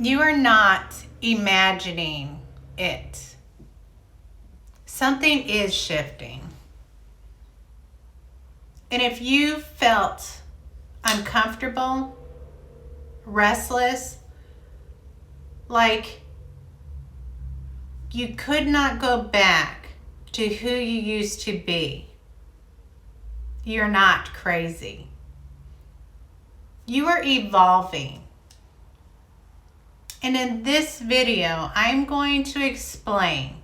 You are not imagining it. Something is shifting. And if you felt uncomfortable, restless, like you could not go back to who you used to be, you're not crazy. You are evolving. And in this video, I'm going to explain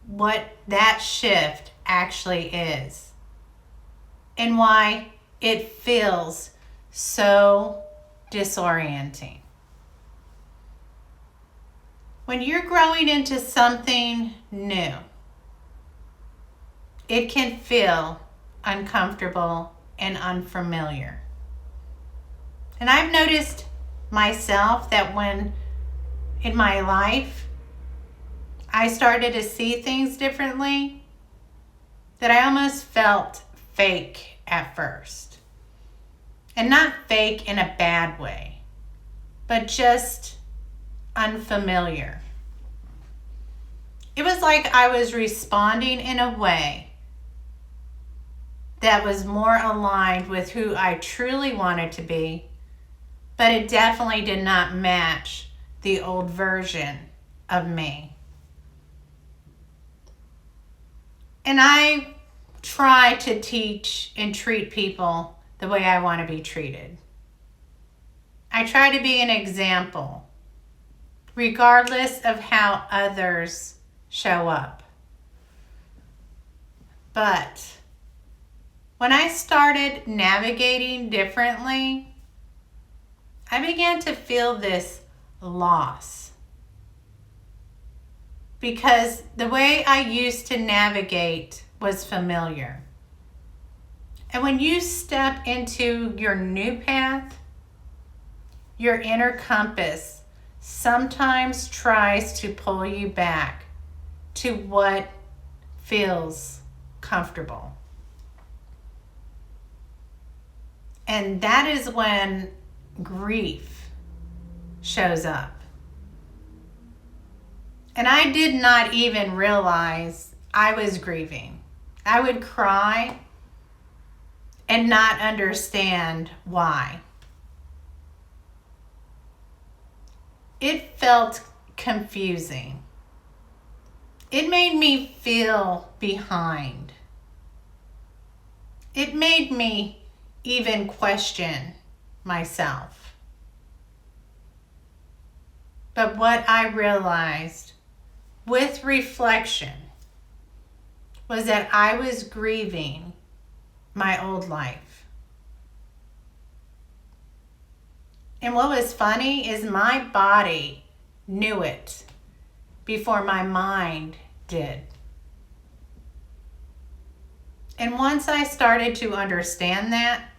what that shift actually is and why it feels so disorienting. When you're growing into something new, it can feel uncomfortable and unfamiliar. And I've noticed myself that when in my life I started to see things differently, that I almost felt fake at first. And not fake in a bad way, but just unfamiliar. It was like I was responding in a way that was more aligned with who I truly wanted to be, but it definitely did not match the old version of me. And I try to teach and treat people the way I want to be treated. I try to be an example, regardless of how others show up. But when I started navigating differently, I began to feel this loss. Because the way I used to navigate was familiar. And when you step into your new path, your inner compass sometimes tries to pull you back to what feels comfortable. And that is when grief shows up. And I did not even realize I was grieving. I would cry and not understand why. It felt confusing. It made me feel behind. It made me even question myself. But what I realized with reflection was that I was grieving my old life. And what was funny is my body knew it before my mind did. And once I started to understand that,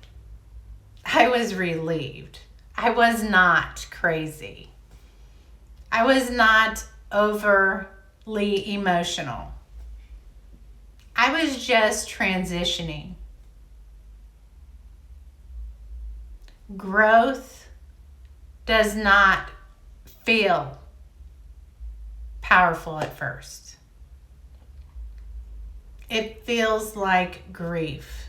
I was relieved. I was not crazy. I was not overly emotional. I was just transitioning. Growth does not feel powerful at first. It feels like grief.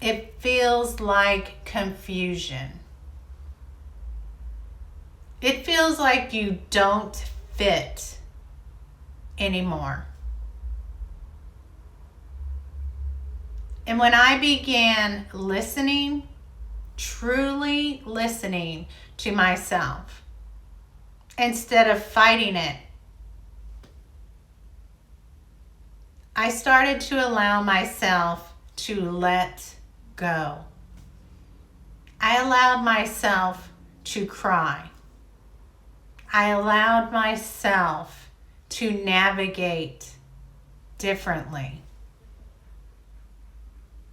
It feels like confusion. It feels like you don't fit anymore. And when I began listening, truly listening to myself, instead of fighting it, I started to allow myself to let go. I allowed myself to cry. I allowed myself to navigate differently.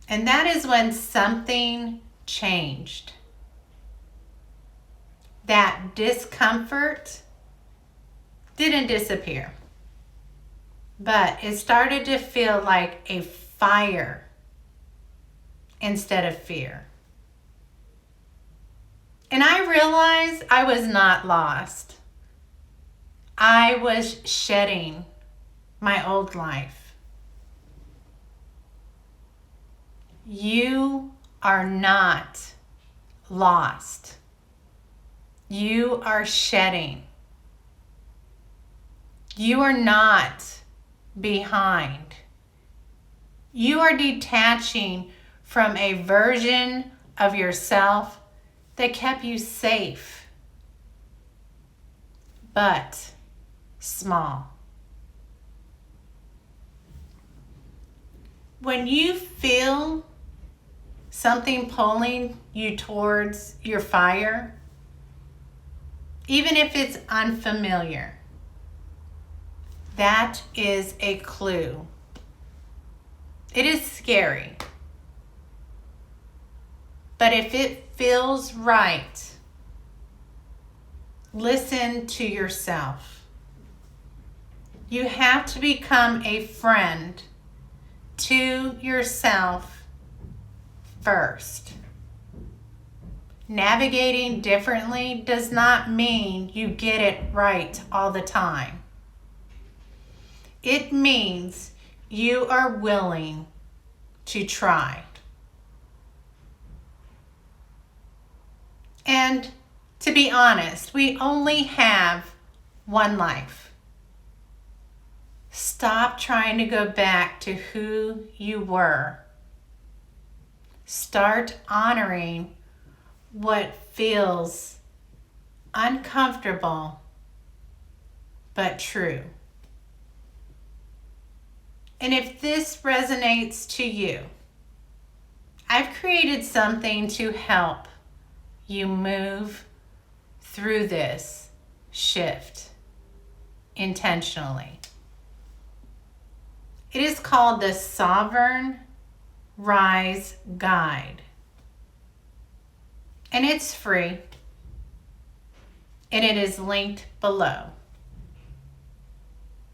And that is when something changed. That discomfort didn't disappear, but it started to feel like a fire instead of fear. And I realized I was not lost. I was shedding my old life. You are not lost. You are shedding. You are not behind. You are detaching from a version of yourself that kept you safe, but small. When you feel something pulling you towards your fire, even if it's unfamiliar, that is a clue. It is scary. But if it feels right, listen to yourself. You have to become a friend to yourself first. Navigating differently does not mean you get it right all the time. It means you are willing to try. And to be honest, we only have one life. Stop trying to go back to who you were. Start honoring what feels uncomfortable but true. And if this resonates to you, I've created something to help you move through this shift intentionally. It is called the Sovereign Rise Guide. And it's free. And it is linked below.